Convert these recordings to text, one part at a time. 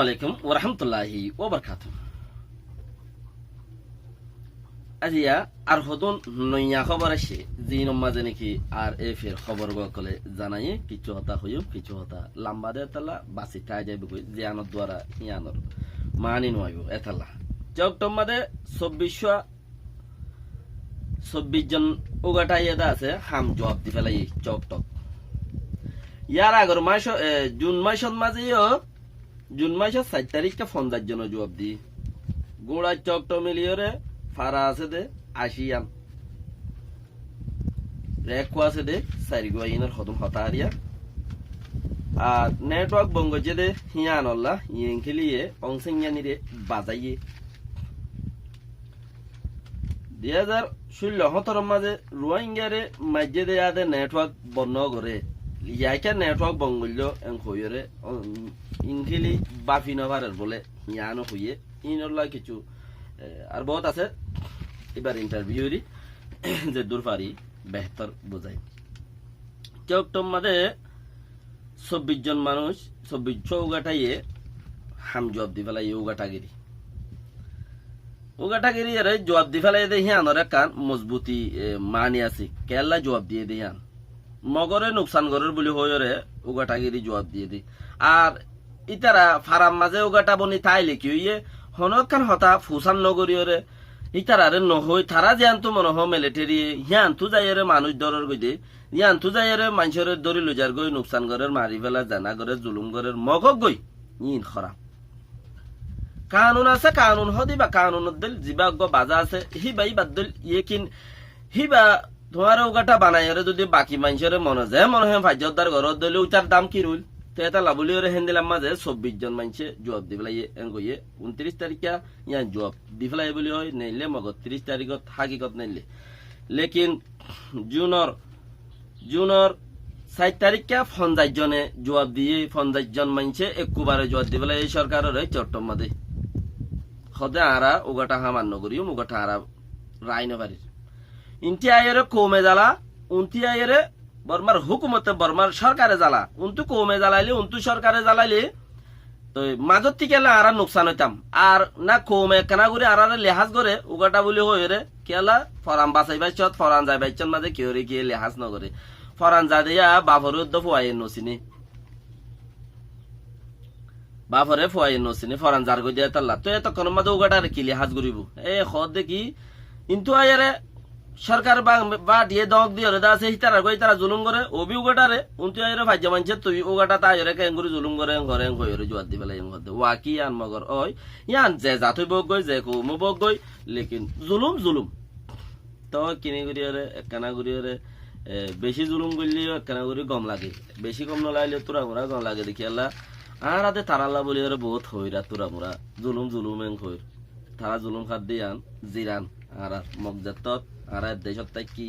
আলাইকুম ওয়া রাহমাতুল্লাহি ওয়া বারাকাতুহু। আজিয়া আর হদন নইয়া খবর আছে জিন মাঝে নাকি আর এফের খবর গকলে জানাই কিছু হতা হইও কিছু হতা লম্বা দে তালা বাসি তা যাইবে কই জিয়ানোর দ্বারা ইয়ানোর মানি নয়ও এতালা চকটম মাদে 24 জন ওগাটা ইয়েদা আছে হাম জবাব দি ফেলাই চকটক ইয়ার আগর মাস জুন মাসের মাঝেও জুন মাসের 7 তারিখটা 50 জন জবাব দি গোড়া চকটক মিলিয়রে ফারা আছে দে 80 আন রেকো আছে দে সারিগো ইনার হদম হতারিয়া আর নেটওয়ার্ক বঙ্গ যে দে হিয়ানল্লা ইয়েনখিলিয়ে অংসিংয়ানি রে বাজাইয়ে 2016-17 মাঝে রোহিঙ্গারে মাঝে দে আদে নেটওয়ার্ক বন্ধ করে ইয়াইকা নেটওয়ার্ক বঙ্গল্য এনখয়রে ইনখিলি বাফি নভারের বলে হিয়ানো হইয়ে ইনল্লা কিছু আর বহুত আছে এবার ইন্টারভিউরি যে দূরফারি বেহতর বোঝায় চকটম মাদে 24 জন মানুষ 24 চৌগাটাইয়ে হাম জবাব দি ফেলাই উগাটাগিরি আরে জবাব দি ফেলাই দে হিয়ানোর কান মজবুতি মানি আছে কেলা জবাব দিয়ে দে হিয়ান মগরে নুকসান গরের বলি হয়রে উগাটাগিরি জবাব দিয়ে দি আর ইতারা ফারাম মাঝে উগাটা বনি তাইলে কি হইয়ে হনকান হতা ফুসান নগরীয়রে ইতারারে নহই তারা যেন মনে হ মিলিটারি হিয়ান তু যাইরে মানুষ দরের গইদে ইয়ান তু যাইরে মানুষের দরি লুজার গই নুকসান গরের মারি ফেলা জানা গরে জুলুম গরের মগক গই ইন খরা কানুন আছে কানুন হদি বা কানুন দিল জিবাগ বাজা আছে হিবাই বাদল ইয়েকিন হিবা তোমার ওগাটা বানাইরে যদি বাকি মানুষের মনে যায় মনে হয় ফাজ্জদার ঘর দলে উতার দাম কি রুল তো এটা লাবুলিওরে হেন্দিলাম মাঝে 24 জন মানুষে জবাব দি ফেলাই এনগইয়ে 29 তারিখা ইয়ান জবাব দি ফেলাই বলি হয় নেইলে মগ 30 তারিখত হাকিকত নেইলে লেকিন জুনের 7 তারিখা 50 জনে জবাব দিয়ে 50 জন মানুষে একবারে জবাব দি ফেলাই এই সরকারের চট্টম মাদে খদে আরা ওগাটা হামান্য করিও মুগাটা আরা রাইন বাড়ির ইনটি আয়ের কমে জ্বালা উনতি আয়ের বর্মার হুকুমতে বর্মার সরকারে জ্বালা উন্তু কমে জ্বালাইলে উন্তু সরকারে জ্বালাইলে তো মাজত থেকে আরা নোকসান হইতাম আর না কমে কেনা করে আর লেহাজ করে উগাটা বলি হয়ে কেলা ফরান বাঁচাই বাইচত ফরান যাই বাইচন মাঝে কেউ গিয়ে লেহাজ নগরে ফরান যা দিয়া বাফরে উদ্দ ফুয়াই নচিনি বাফরে ফুয়াই নচিনি ফরান যার গই দিয়া তাল্লা তো এতক্ষণ মাঝে উগাটা কি লেহাজ করিব এ খদ দেখি কিন্তু আয়ারে সরকার বা দিয়ে দক দিয়ে দা আছে তারা গই তারা জুলুম করে ওবি উগাটারে উনতি আইরে ভাজ্য মানছে তুই উগাটা তাইরে কেঙ্গুরি জুলুম করে ঘরে ঘরে জুয়াদ দি ফেলাই মধ্যে ওয়াকি আন মগর ওই ইয়ান যে জাতুই বক গই যে কো মু বক গই লেকিন জুলুম তো কিনি গুরিয়ারে একখানা গুরিয়ারে বেশি জুলুম করলিও একখানা গুরি গম লাগে বেশি গম ন লাইলে তোরা মোরা গম লাগে দেখি আল্লাহ আর আদে তারাল্লা বলিয়ারে বহুত হইরা তোরা মোরা জুলুম এং হইর তারা জুলুম খাদ দিয়ান জিরান আর মগজাতত আর দেশত তাই কি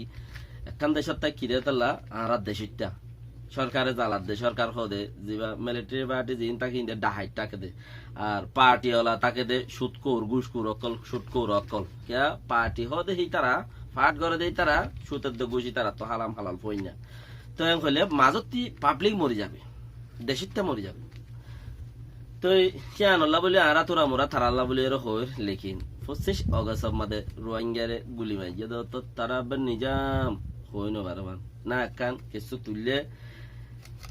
একখান দেশত তাই কি রে তাল্লা আর দেশটা সরকারে জ্বালাত দে সরকার হদে জিবা মিলিটারি পার্টি জিন তাকে ইন্দে ডাহাইট তাকে দে আর পার্টি ওলা তাকে দে সুদকোর ঘুষকোর অকল সুদকোর অকল কিয়া পার্টি হদে হি তারা ফাট করে দেই তারা সুতের দে ঘুষি তারা তো হালাম হালাল ফই না তো এম হইলে মাজতি পাবলিক মরি যাবে দেশিটা মরি যাবে তো কিয়ান আল্লাহ বলি আরা তোরা মোরা থারাল্লাহ বলি এর হইর লেকিন 25 অগস্ট মাদে রোহিঙ্গারে গুলি মাইয়ে দাও তো তারা আবার নিজাম হই না বারবার না কান কিছু তুললে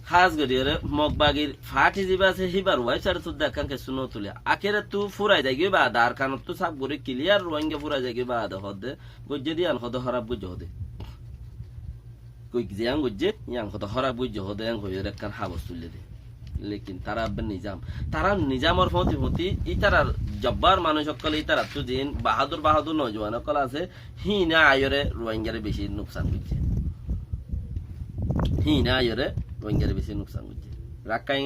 খাস গরিয়রে মগবাগির ফাটি জিবা আছে হিবার ওয়াই চার তো দেখান কিছু ন তুলে আখেরে তু ফুরাই যাই গিয়ে বা দার কান তো সাব গরি ক্লিয়ার রোহিঙ্গা ফুরাই যাই গিয়ে বা আদা হদে গজ্জে দি আন হদ হরাব গুজ্জ হদে কই জিয়াং গজ্জে ইয়াং হদ হরাব গুজ্জ হদে আং হইরে কান হাবস তুলে দে লেকিন তারা নিজাম তারা নিজামর ফতি ইতারার জব্বার মানুষ সকল ইতারা তো দিন বাহাদুর নজওয়ান সকল আছে হি না আয়রে রোহিঙ্গারে বেশি নুকসান করছে রাকাই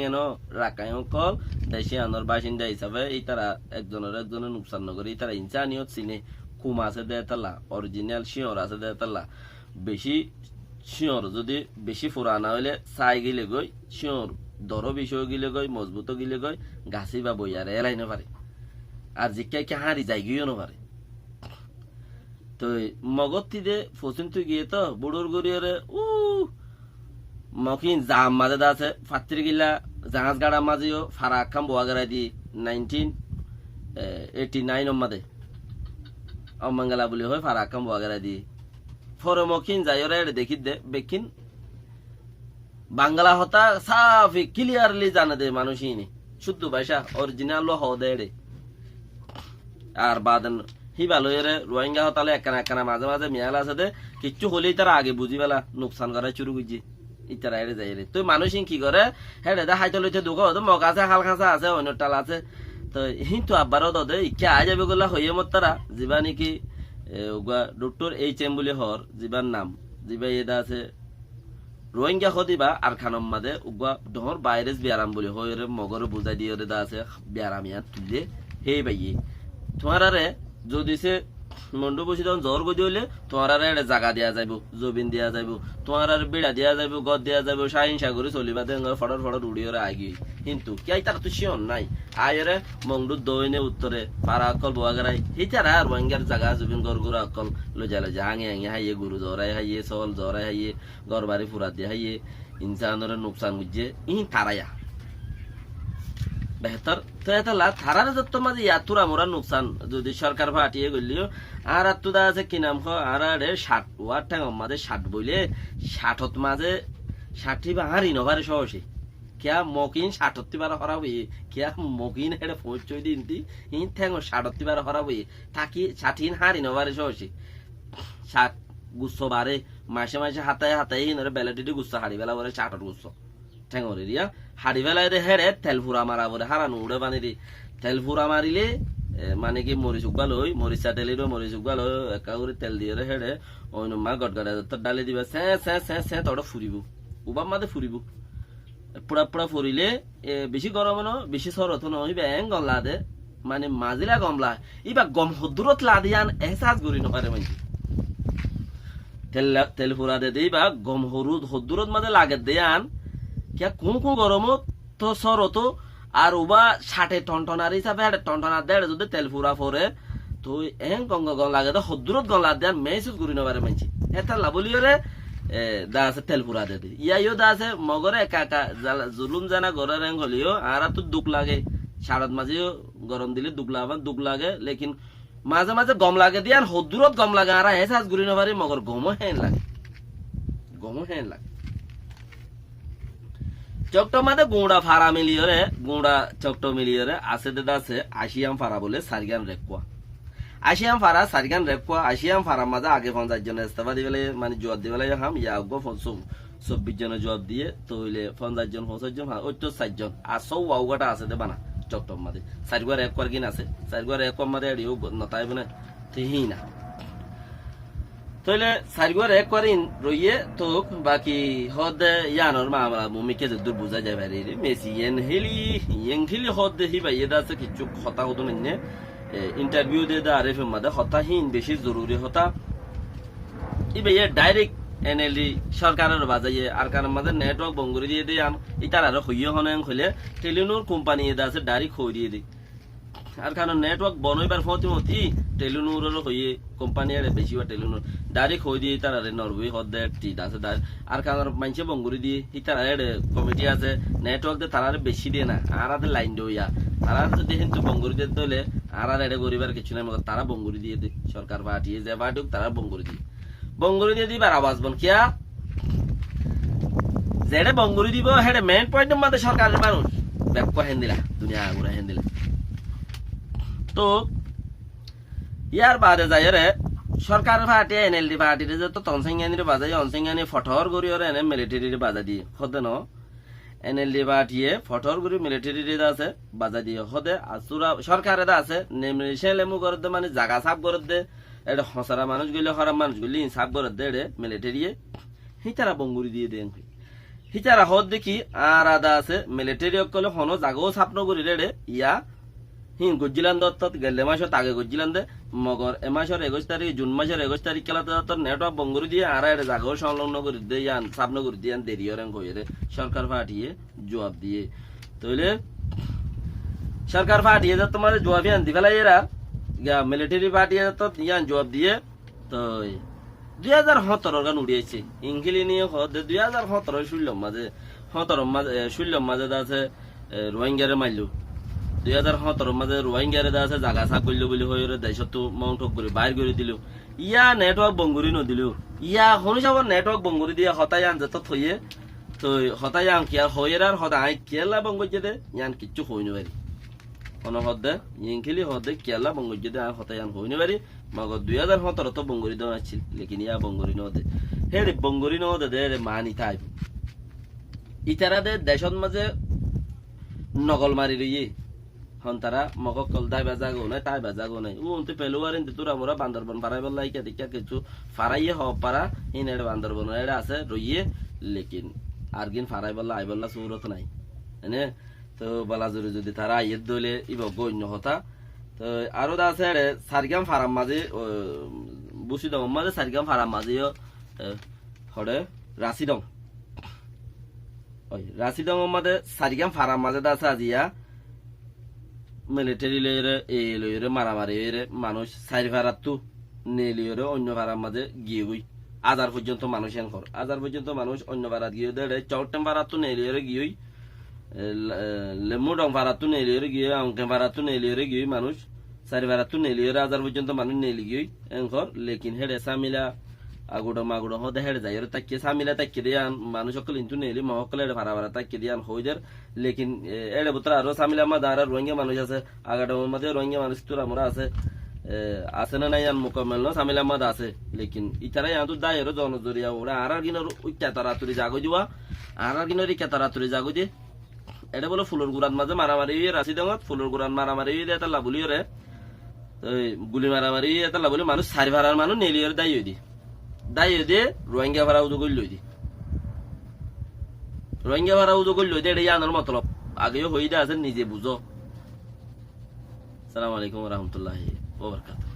সকল দেশে আনর বাসিন্দা হিসাবে ইতারা একজনের নুকসান নগরে ইতারা ইনসানিয়ত চিনে কুম আছে দে তাল্লা অরিজিনাল শিওর আছে দে তাল্লা বেশি শিওর যদি বেশি ফুরানা হইলে চাই গিলে গই শিওর দর বিষয় গিলে গই মজবুত গিলে গই গাছি বা বইয়ার এলাই না পারে আর জিজ্ঞাই কে হারি যাই গিয়েও না পারে তো মগতি দে ফসিন তুই গিয়ে তো বুড়োর গড়িয়ে মকিন জাম মাঝে আছে ফাত্রি গিলা জাহাজ গাড়া মাঝেও ফারা খাম বোয়া গাড়াই দি 1989 মাদে অমঙ্গলা বলি হয় ফারাকাম বগারা দি ফরে মকিন যাইরে দেখি দে বেকিন বাংলা হতা সাফি ক্লিয়ারলি জানা দে মানুষই নি শুদ্ধ ভাষা অরিজিনাল হ দে আর বাদন হি ভালো এরে রোহিঙ্গা হতালে একখানা একখানা মাঝে মাঝে মিয়াল আছে দে কিচ্ছু হলেই তারা আগে বুঝি বেলা নুকসান করা শুরু করছি ইতারা এড়ে যাই রে তুই মানুষ কি করে হ্যাঁ দা হাইতে লইতে দুঃখ হতো মগ আছে হাল খাঁচা আছে অন্য টাল আছে তো হিন্তু আব্বারও দে ইকে আই যাবে গলা হইয়ে মত তারা যিবা নাকি ডক্টর এইচ.এম. বলে হর যিবার নাম যিবা এটা আছে রোহিঙ্গা হদিবা আর খানম মাদে উগা ডহর ভাইরাস বিয়ারাম বলে হইরে মগর বুঝাই দিয়ে দা আছে বিয়ারামিয়া তুলে হে ভাইয়ে তোমার আরে যদি সে মন্ডু বসি তখন জ্বর গদি হইলে তোমার আর একটা জায়গা দেওয়া যাইব জবিন দেওয়া যাইব তোমার আর বেড়া দেওয়া যাইব গদ দেওয়া যাইব শাহিন সাগরে চলিবা দেন ফটর ফটর উড়ি ওরা আগে কিন্তু কে তার তো শিওন নাই আয়রে মংডু দইনে উত্তরে পারা অকল বোয়াগারাই হিতারা রোহিঙ্গার জায়গা জবিন গরগুরা অকল লজা লজা হাঙে হাঙে হাইয়ে গরু জরাই হাইয়ে চল জরাই হাইয়ে ঘর বাড়ি ফুরা দিয়ে হাইয়ে ইনসানের নুকসান বুঝছে ই তারায়া বেহতর তো এটা থারার যত মাঝে ইয়াতুরা মোরা নুকসান যদি সরকার ফাটিয়ে গলিও আর আত্তুদা আছে কি নাম আর 60 ওয়াট টাং মাঝে 60 বইলে 60 মাঝে 60 বা হারি নভারে সহসে কিয়া মকিন 68 বার হরাবই কিয়া মকিন হেডে পৌঁছই দিনটি ইন ঠ্যাং 68 বার হরাবই থাকি 60 হারি নভারে সহসে 60 গুচ্ছ বারে মাসে মাসে হাতায় হাতায় ইনরে বেলাটিটি গুচ্ছ হারি বেলা বলে 60 গুচ্ছ ঠ্যাঙরে দিয়া হাড়ি বেলায় হেরে তেল ফুরা মারা বলে হারানো উড়ে বানি দি তেল ফুরা মারিলে মানে কি মরিচ উগাল হই মরিচা তেলিরও মরিচ উগাল হই একা করে তেল দিয়ে হেরে অন্য মা গটগড়া ডালে দিবা সে সে সে সে তোটা ফুরিব উবাম মাদে ফুরিব পুরা পুরা ফুরিলে বেশি গরম ন বেশি সরত নই ব্যাং গমলা দে মানে মাজিলা গমলা ইবা গম হদুরত লাদিয়ান এহসাস করি নপারে মানছি তেল ফুরা দে দিবা গম হরুদ হদুরত মাদে লাগে দেয়ান কিয়া কোন কোন গরমত তো সরত আর উবা 60 টনটনার হিসাবে টনটনার দেড় যদি তেল ফুরা ফরে তো এং গঙ্গ গং লাগে তো হদুরত গং লাগ দেন মেসুজ করি নবারে মানছি এটা লাবলিও রে দা আছে তেল ফুরা দে ইয়াইও দা আছে মগরে একা একা জুলুম জানা গরে রং হলিও আর তো দুঃখ লাগে সারাত মাঝেও গরম দিলে দুঃখ লাগে লেকিন মাঝে মাঝে গম লাগে দিয়ান হদুরত গম লাগে আর এসাজ করি নবারে মগর গমও হেন লাগে চকটো মাদে গুঁড়া ফারা মিলিয়রে গুঁড়া চকটো মিলিয়রে আছে দেদা আছে আশিয়াম ফারা বলে সারিগান রেকুয়া আশিয়াম ফারা সারিগান রেকুয়া আশিয়াম ফারা মাঝে আগে 50 জন ইস্তফা দিবেলে মানে জবাব দিবেলে হাম ইয়া গো 24 জন জবাব দিয়ে তো হইলে 50 জন 50 জন ওই তো 60 জন আর সব ওয়াউগাটা আছে দে বানা চকটো মাদে সারিগার রেকুয়ার গিন আছে সারিগার রেকুয়া মাদে এডিও নতাই বনে তেহি না তইলে সারিগর এক করিন রইয়ে তো বাকি হদ ইয়ানর মামলা মুমিকে দূর বুঝা যায় বাইরে মেসি ইয়েন হিলি হদ হি ভাই এটা আছে কিছু কথা হতো না ইন্টারভিউ দে দা আরএফ মাদে হতা হিন বেশি জরুরি হতা ই ভাই ডাইরেক্ট এনএলডি সরকারের বাজাইয়ে আর কারণ মাদে নেটওয়ার্ক বঙ্গুরি দিয়ে দেয় ইতার আর হইয়ে হনে হলে টেলিনোর কোম্পানি এটা আছে ডাইরেক্ট হই দিয়ে দেয় আর কারণ নেটওয়ার্ক বনইবার ফতিমতি টেলিনুরের হইয়ে কোম্পানি আর বেশি বা টেলিনুর ডাইরেক্ট হই দিয়ে তার নরওয়ে হদে টিট আছে আর কারণ মানছে বঙ্গুরি দিয়ে হিতার কমিটি আছে নেটওয়ার্ক দিয়ে তারা বেশি দিয়ে না আর লাইন দইয়া তারা যদি কিন্তু বঙ্গুরি দিয়ে দিলে আর এড়ে গরিবার কিছু নাই তারা বঙ্গুরি দিয়ে দেয় সরকার পাঠিয়ে যে বাটুক তারা বঙ্গুরি দিয়ে দিবার আওয়াজ বন কিয়া যেড়ে বঙ্গুরি দিব হেডে মেইন পয়েন্টের মধ্যে সরকারের মানুষ ব্যাক হেন দিলা দুনিয়া ঘুরা হেন দিলা তো ইয়ার বাদে যায় রে সরকার পার্টি এনএলডি পার্টিতে যে তো তনসিংহানির বাজাই অনসিংহানি ফটর গরি ওর এনে মিলিটারির বাজা দিয়ে হদে ন এনএলডি পার্টিয়ে ফটর গরি মিলিটারির আছে বাজা দিয়ে হদে আসুরা সরকারের আছে নেমরিশে লেমু করে দে মানে জায়গা সাফ করে দে এটা হসারা মানুষ গইলে হরাম মানুষ গইলে সাফ করে দে রে মিলিটারিয়ে হিতারা বঙ্গুরি দিয়ে দেন হিতারা হদ দেখি আর আদা আছে মিলিটারি কলে হনো জাগাও সাফ নগরি রে ইয়া হিন গজ্জিলান দত্ত গেলে মাসত আগে গজ্জিলান দে মগর এ মাসের 21 তারিখ জুন মাসের 21 তারিখ খেলাতে তোর নেটওয়ার্ক বঙ্গুরি দিয়ে আর এটা জাগাও সংলগ্ন করে দিয়ে ইয়ান সাবন করে দিয়ে দেরি ওরেন কইয়ে রে সরকার পাঠিয়ে জবাব দিয়ে তইলে সরকার পাঠিয়ে যা তোমার জবাব ইয়ান দিবেলা এরা মিলিটারি পাঠিয়ে তো ইয়ান জবাব দিয়ে তো 2017 গান উড়িয়েছে ইংলিশ নিয়ে হদ 2017 শুনলাম মাঝে 17 মাঝে শুনলাম মাঝে আছে রোহিঙ্গারে মাইলো 2017 মাঝে রোহিঙ্গারে দা আছে জাগা সাফ করলো বলে হয়ে দেশত তো মাউন্ট করে বাইর করে দিল ইয়া নেটওয়ার্ক বঙ্গুরি নদিল ইয়া হনু যাব নেটওয়ার্ক বঙ্গুরি দিয়ে হতাই আন যত থইয়ে তো হতাই আন কি আর হইয়ের আর হতাই কেলা বঙ্গজ দে ইয়ান কিচ্ছু হইনি বারি কোন হদে ইনখিলি হদে কেলা বঙ্গজ দে আর হতাই আন হইনি বারি মগ 2017 তো বঙ্গুরি দ আছিল লেকিন ইয়া বঙ্গুরি নদে হেরে বঙ্গুরি নদে দে মানি তাই ইতারা দে দেশত মাঝে নগল মারি রইয়ে হন তারা মকক কল দাই বাজাগো নাই তাই বাজাগো নাই উনতে পেলুয়ার ইনতে তোরা মোরা বান্দরবন পারাই বললাই কে দেখা কিছু ফারাইয়ে হ পারা ইনেড় বান্দরবন এড়া আছে রইয়ে লেকিন আরগিন ফারাই বললা আই বললা সুরত নাই এনে তো বলা জুরি যদি তারা আইয়ের দলে ইব গণ্য হতা তো আরো দা আছে রে সারগাম ফারাম মাঝে বুসি দম মাঝে সারগাম ফারাম মাঝেও হড়ে রাশিদং ওই রাশিদং মাঝে সারগাম ফারাম মাঝে দা আছে আজিয়া মিলিটারি লইরে এই লইরে মারামারি হইরে মানুষ সাইর ভাড়াতু নেলিয়রে অন্য ভাড়ার মাঝে গিয়ে গই আজার পর্যন্ত মানুষ এনকর আজার পর্যন্ত মানুষ অন্য ভাড়াত গিয়ে দেড়ে চৌটেম ভাড়াতু নেলিয়রে গিয়ে লেমু ডং ভাড়াতু নেলিয়রে গিয়ে অঙ্কে ভাড়াতু নেলিয়রে গিয়ে মানুষ সাইর ভাড়াতু নেলিয়রে আজার পর্যন্ত মানুষ নেলি গিয়ে এনকর লেকিন হেডে সামিলা আগুড়ো মাগুড়ো হদে হেডে যাই তাকিয়ে সামিলা তাকিয়ে দিয়ে মানুষ সকল ইন্তু নেলি মহকল এডে ভাড়া ভাড়া তাকিয়ে দিয়ে হইদের লেকিন এডে বুতরা আরো সামিলা মা দাঁড়া রোহিঙ্গা মানুষ আছে আগাডো মধ্যে রোহিঙ্গা মানুষ তোরা মোরা আছে না নাই মোকামেল ন সামিলা মাদ আছে লেকিন ইতারাই আন্তু দায়ের জনজরিয়া ওরা আর গিনর উচ্চা তারাতুরি জাগো দিবা আর গিনর ইকা তারাতুরি জাগো দি এটা বলে ফুলর গুড়াত মাঝে মারামারি রাশি দঙত ফুলর গুড়াত মারামারি এটা লাবুলিও রে গুলি মারামারি এটা লাবুলি মানুষ সারি ভাড়ার মানুষ নেলিয়র দায়ী দি রোহিঙ্গা ভাড়া উদো করল দি রোহিঙ্গা ভাড়া উদো করল দি এটা জানার মতলব আগেও হইদে আছে নিজে বুঝো। আসসালামু আলাইকুম ওয়া রাহমাতুল্লাহি ওয়া বারাকাতুহু।